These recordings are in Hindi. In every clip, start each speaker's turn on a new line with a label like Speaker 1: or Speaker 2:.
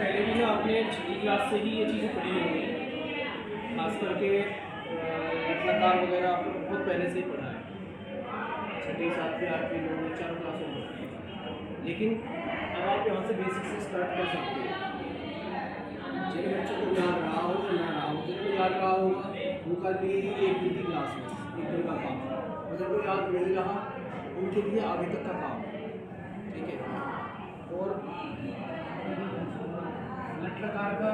Speaker 1: पहले भी ना आपने छठी क्लास से ही ये चीज़ें पढ़ी होंगी, खास करके लकार वगैरह आपने बहुत पहले से ही पढ़ा है, छठी 7वीं 8वीं 9वीं 4 क्लासों में। लेकिन अब आप यहाँ से बेसिक से स्टार्ट कर सकते हैं। जिन बच्चों को याद रहा हो या ना रहा हो, जिनको याद रहा होगा उनका लिए ही एक दिन की क्लास है, एक दिन का काम, और जिनको याद नहीं रहा उनके लिए आगे तक का काम, ठीक है। और लकार का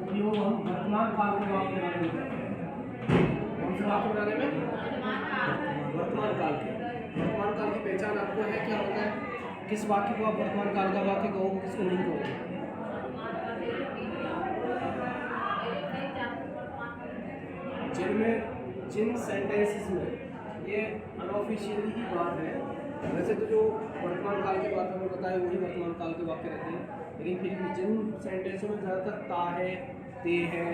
Speaker 1: उपयोग हम वर्तमान काल के वाक्य बनाने में करते हैं। कौन से वाक्य बनाने में? वर्तमान काल के। वर्तमान काल की पहचान आपको है, क्या होता है, किस वाक्य को आप वर्तमान काल का वाक्य कहोगे, किसको नहीं कहोगे? जिन सेंटेंसेस में ये अनऑफिशियली ही बात है, वैसे तो जो वर्तमान काल के बात हमें बताए वही वर्तमान काल के वाक्य रहते हैं, लेकिन फिर भी जिन सेंटेंसों में ज़्यादातर ता है, ते है,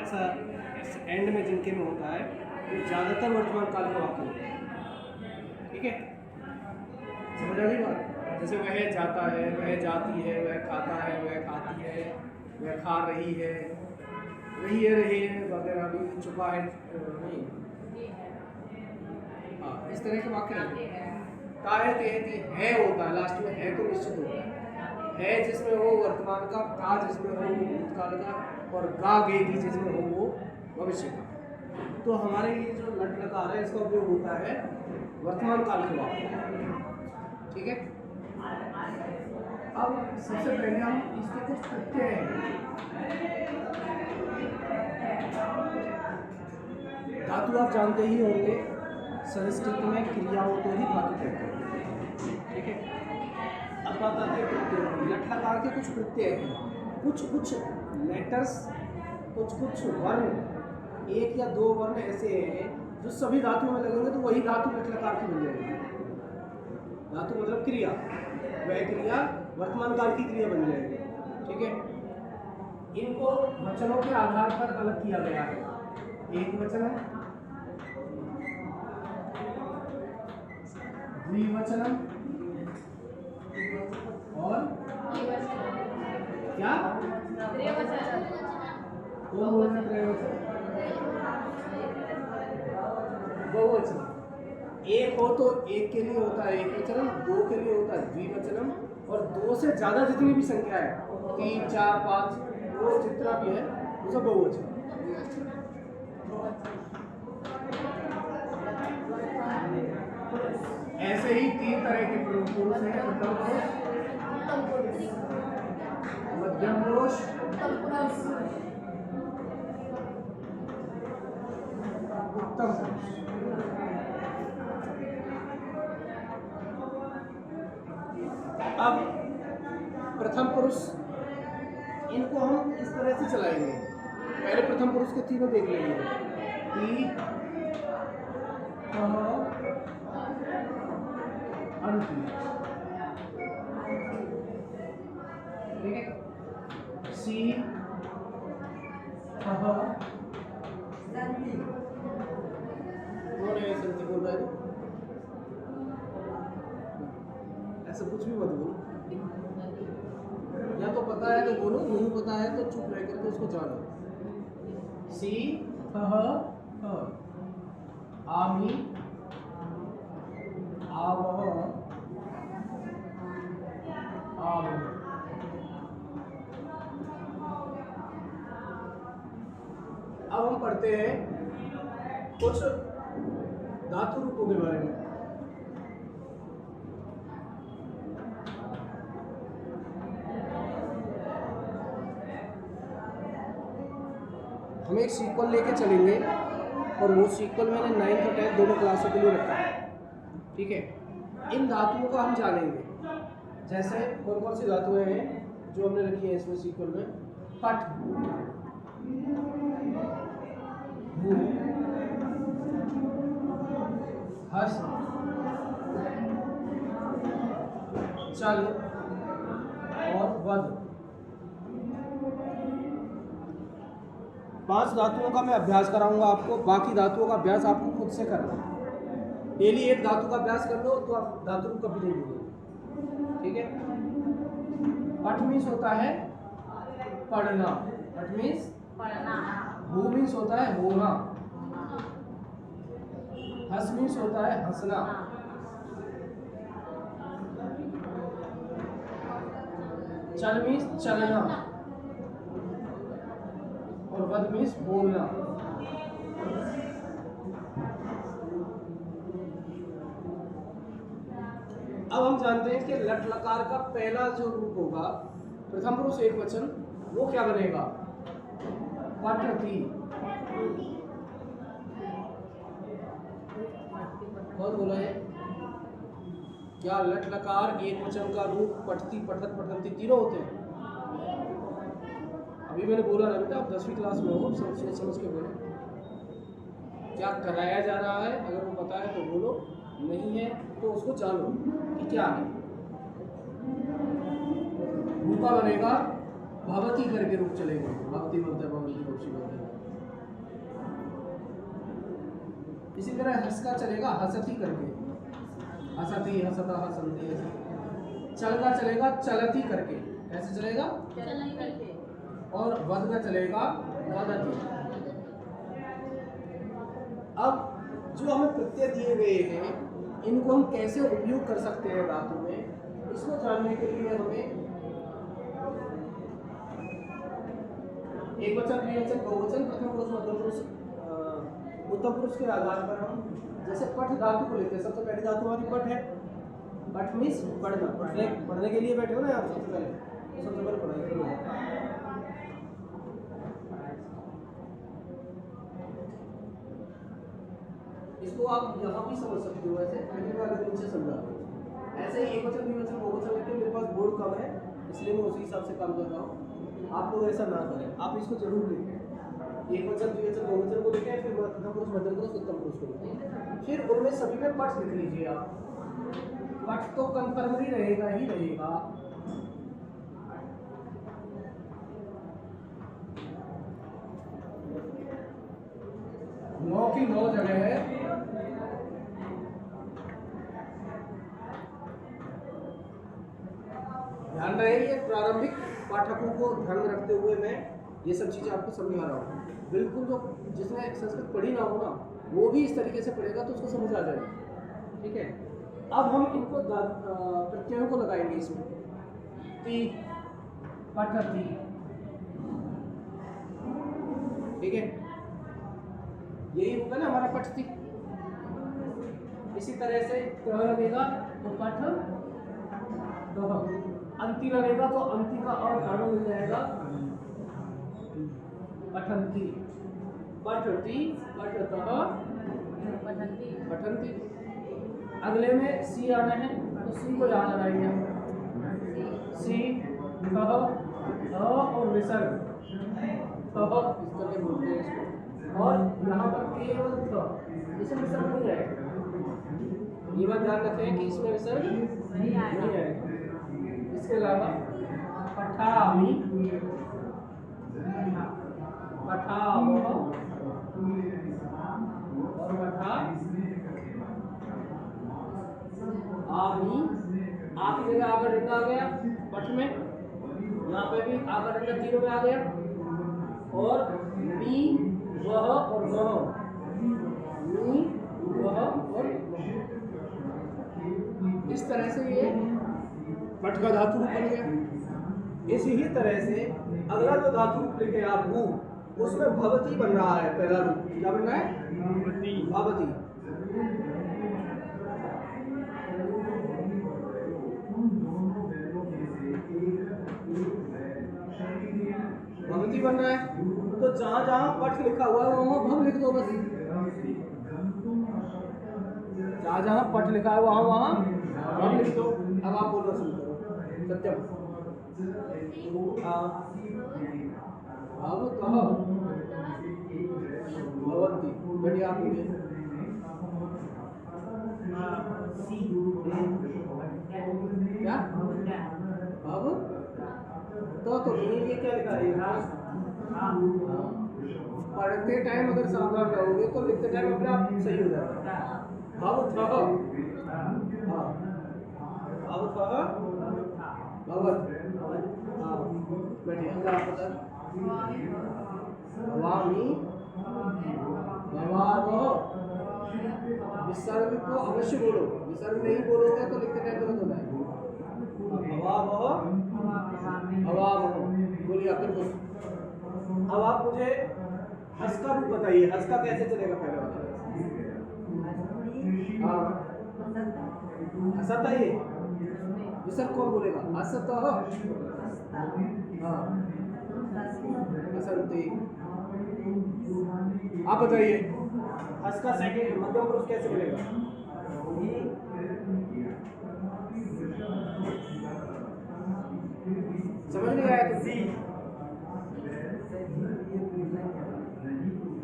Speaker 1: ऐसा एंड में जिनके में होता है वो ज़्यादातर वर्तमान काल के वाक्य होते हैं, ठीक है। समझ आ गई बात? जैसे वह जाता है, वह जाती है, वह खाता है, वह खाती है, वह खा रही है, वही है रही है वगैरह, भी चुका है नहीं, हाँ, इस तरह के वाक्य रहते हैं। ता है, ते है होता है, लास्ट में है तो निश्चित होता है जिसमें हो वर्तमान का, ता जिसमें हो वो भूतकाल का, और गा गेगी जिसमें हो वो भविष्य का। तो हमारे लिए जो लकार है इसका उपयोग होता है वर्तमान काल के वाक्य, ठीक है। अब सबसे पहले हम इसके कुछ प्रत्यय हैं। धातु आप जानते ही होंगे, संस्कृत में क्रियाओं को ही धातु कहते हैं, ठीक है। अब बात आती है प्रत्यय। लकार के कुछ प्रत्यय हैं, कुछ लेटर्स, कुछ वर्ण, एक या दो वर्ण ऐसे हैं जो सभी धातुओं में लगेंगे तो वही धातु लकार की बन जाएगी। धातु मतलब क्रिया, वह क्रिया वर्तमान काल की क्रिया बन जाएगी, ठीक है। इनको वचनों के आधार पर अलग किया गया है। एक वचन है, द्विवचनम और क्या? कौन बोल रहे हैं? बहुवचन। एक हो तो एक के लिए होता है एक वचनम, दो के लिए होता है द्विवचनम, और दो से ज्यादा जितनी भी संख्या है, 3 4 5 वो जितना भी है वो सब बहुवचन। ऐसे ही 3 तरह के पुरुष हैं, प्रथम पुरुष, मध्यम पुरुष, उत्तम पुरुष। अब प्रथम पुरुष, इनको हम इस तरह से चलाएंगे। पहले प्रथम पुरुष के तीनों देख लेंगे। ती, अंति, ठीक है। सी, संति। कौन है संति बोल रहा है? ऐसा कुछ भी मत बोलो, या तो पता है तो बोलो, नहीं पता है तो चुप रह करके उसको जानो। सी, आमी, आवह, आवह। अब हम पढ़ते हैं कुछ धातु रूपों के बारे में। हम एक सीक्वल लेके चलेंगे और वो सीक्वल मैंने 9th और 10th दोनों क्लासों के लिए रखा है, ठीक है। इन धातुओं को हम जानेंगे, जैसे कौन कौन सी धातुएं हैं जो हमने रखी है इसमें सीक्वल में। पठ, भू, हस, चल और वध। 5 धातुओं का मैं अभ्यास कराऊंगा आपको, बाकी धातुओं का अभ्यास आपको खुद से करना है। डेली एक धातु का अभ्यास कर लो तो आप धातु को कभी नहीं भूलोगे। ठीक है। पठ मीन्स होता है पढ़ना, पठ मीन्स
Speaker 2: पढ़ना।
Speaker 1: भू मीन्स होता है बोलना, हंस मीन्स होता है हंसना, चल मीन्स चलना, और वद मीन्स बोलना। अब हम जानते हैं कि लट लकार का पहला जो रूप होगा प्रथम पुरुष एक वचन, वो क्या बनेगा? पठती। कौन बोला है? क्या लट लकार एक वचन का रूप पठती, पठत, पठंती तीनों होते हैं? अभी मैंने बोला ना बेटा, आप 10वीं क्लास में हो, सब सोच समझ के बोलो। क्या कराया जा रहा है, अगर वो पता है तो बोलो, नहीं है तो उसको जानो कि क्या है। रूपा बनेगा भवती करके रूप चलेगा, भवती बोलते हैं, भवंती भवसी बोलते हैं। इसी तरह हंस का चलेगा हसती करके, हसती, हसता, हसंती ऐसे। चल का चलेगा चलती करके, ऐसे चलेगा
Speaker 2: चलने करके।
Speaker 1: और वद का चलेगा वदती। अब जो हमें प्रत्यय दिए गए हैं, इनको हम कैसे उपयोग कर सकते हैं धातु में, इसको जानने के लिए हमें एक वचन, द्विवचन, बहुवचन, प्रथम पुरुष, मध्यम पुरुष, उत्तम पुरुष के आधार पर हम जैसे पठ धातु को लेते हैं। सबसे पहली धातु हमारी पठ है। पठ मीन्स पढ़ना, पढ़ने के लिए बैठे हो ना आप सबसे पहले, तो सबसे पहले पढ़ाई करो। इसको आप यहाँ भी समझ सकते हो, ऐसे लेकिन मैं अगर नीचे समझा ऐसे ही एक वचन, द्विवचन, बहुवचन लेके मेरे पास बोर्ड कम है, इसलिए मैं उसी हिसाब से काम कर रहा हूँ। आप लोग ऐसा ना करें, आप इसको जरूर लेंगे, एक वचन, द्विवचन, बहुवचन को लेके, फिर प्रथम पुरुष, मध्यम पुरुष, उत्तम पुरुष को लेके, फिर उनमें सभी में पठ लिख लीजिए आप। पठ तो कंफर्मरी रहेगा ही रहेगा। नौ की 9 जगह है। ध्यान रहे, ये प्रारंभिक पाठकों को ध्यान में रखते हुए मैं ये सब चीजें आपको समझा रहा हूँ। बिल्कुल जो जिसने संस्कृत पढ़ी ना हो ना, वो भी इस तरीके से पढ़ेगा तो उसको समझ आ जाएगा। ठीक है। अब हम इनको प्रत्ययों को लगाएंगे इसमें। ती, पठती, ठीक है, यही होगा ना हमारा पठती। इसी तरह से कह लगेगा तो पठ, अंति लगेगा तो अंति का और धारण मिल जाएगा पठंती, पठती, पठतः,
Speaker 2: पठंती।
Speaker 1: पठंती। अगले में सी आना है तो सी को याद लगाएंगे हम। सी, कह, और विसर्ग, कह इस करके बोलते हैं इसको। और यहाँ पर केवल थ, इसमें विसर्ग नहीं आएगा। ये बात ध्यान रखें कि इसमें विसर्ग नहीं आएगा। इसके अलावा पठामी, पठावह और पठा आमी। आ की जगह आकर डंडा आ गया पठ में, यहाँ पे भी आकर डंडा तीनों में आ गया। और मी, वह और वह, मी, वह और इस तरह से ये पठ का धातु रूप बन गया। इसी ही तरह से अगला जो धातु रूप लिखे आप भू, उसमें भवती बन रहा है। पहला रूप क्या बन रहा है? भवती। भवती बन रहा है तो जहां जहां पठ लिखा हुआ है वहां भव लिख दो बस। जहां जहां पठ लिखा है वहां वहां भव लिख दो। अब आप बोलना शुरू करो। सत्यम, अब कह भवती, बढ़िया आप बोलिए। क्या अब तो ये क्या लिखा है? पढ़ते टाइम अगर सावधान रहोगे तो लिखते टाइम अपने आप सही हो जाएगा। अब था, हाँ, अब था हाँ बैठिए अगर आप बता वामी भवावह विसर्ग को अवश्य बोलो, विसर्ग नहीं बोलोगे तो लिखते टाइम गलत होता है। भवावह भवावह बोलिए फिर बोलो। अब आप मुझे हस का रूप बताइए, हस का कैसे चलेगा पहले वाला? हाँ हसत है ये विसर्ग कौन बोलेगा? हसत हाँ हसंती। आप बताइए हस का सेकंड मध्यम पुरुष कैसे बोलेगा? समझ नहीं आया तो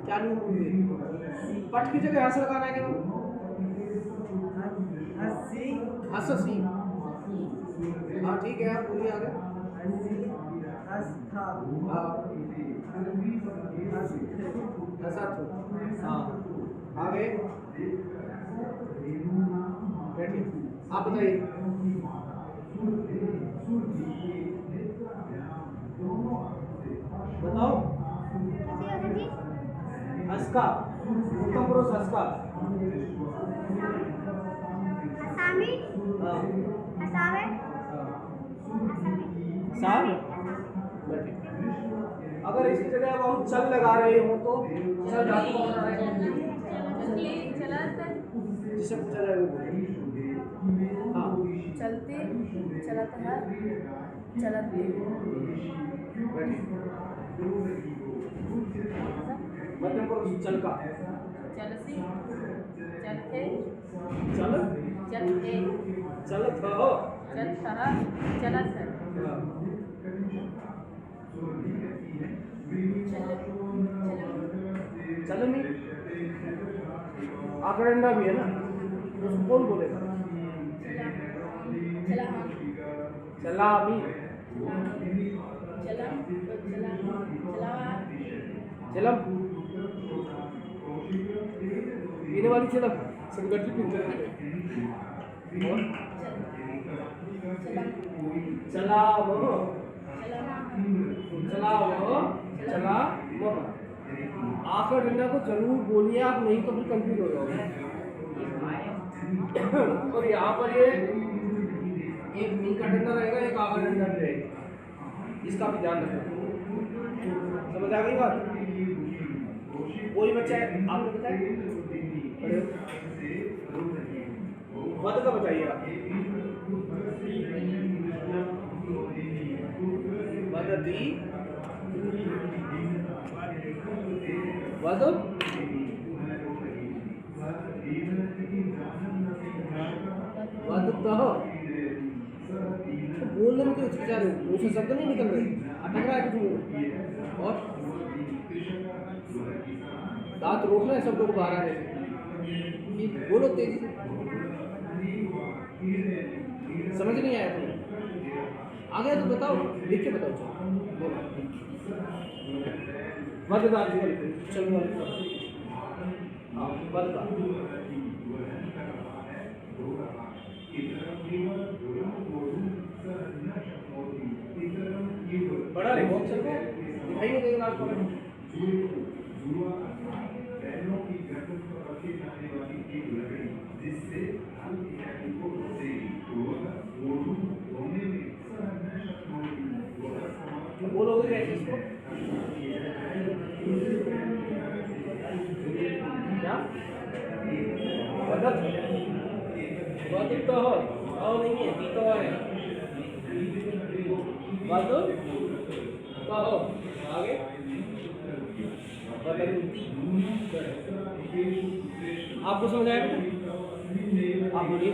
Speaker 1: क्या नहीं बोलते? पट की जगह हस लगाना है क्या? हसी। हाँ ठीक है, आप बोलिए आगे। हाँ आगे बैठिए, आप बताइए। बताओ हस्का उत्तम पुरुष हस्का।
Speaker 3: हसामी
Speaker 1: हाँ
Speaker 3: हसावे
Speaker 1: साल बैठिए। अगर इसकी जगह अब हम चल लगा रहे हो तो चल धातु कौन आ रहा है? जिसे पूछा जाए वो बोलिए। हाँ
Speaker 2: चलते चलत है चलते
Speaker 1: बैठिए। मध्यम पुरुष चल का
Speaker 2: चलसी चलते
Speaker 1: चल
Speaker 2: चलते
Speaker 1: चलत हो।
Speaker 2: चलत चलत
Speaker 1: चलनी आकड़ंडा भी है ना, उसको कौन बोलेगा? चलामी चलम पीने वाली चलम सब गट्टी पीते हैं। चला वो चला मोह आखिर डंडा को जरूर बोलिए आप, नहीं तो फिर कंफ्यूज हो जाओगे। और यहाँ पर ये एक नी का डंडा रहेगा, एक आखिर डंडा भी रहेगा, इसका भी ध्यान रखना। समझ आ गई बात? कोई बच्चा है आपने बताया वध का बताइए आप। वदती वद वदतः। तो बोलने में क्यों हिचकिचा रहे हो? मुंह से शब्द नहीं निकल रहे, अटक रहा है कुछ मुंह। और दांत रोकना है शब्दों को बाहर आने से। बोलो तेजी से। समझ नहीं आया तुम्हें? आ गया तो बताओ, लिख के बताओ। चलो चलो हाँ बद का बड़ा ले ऑप्शन को दिखाई नहीं देगा आपको। बोलोगे कैसे इसको? क्या वदत वदत तो हो और नहीं है तो है वदत तो हो आगे वदंती। आपको समझ आया? आप बोलिए।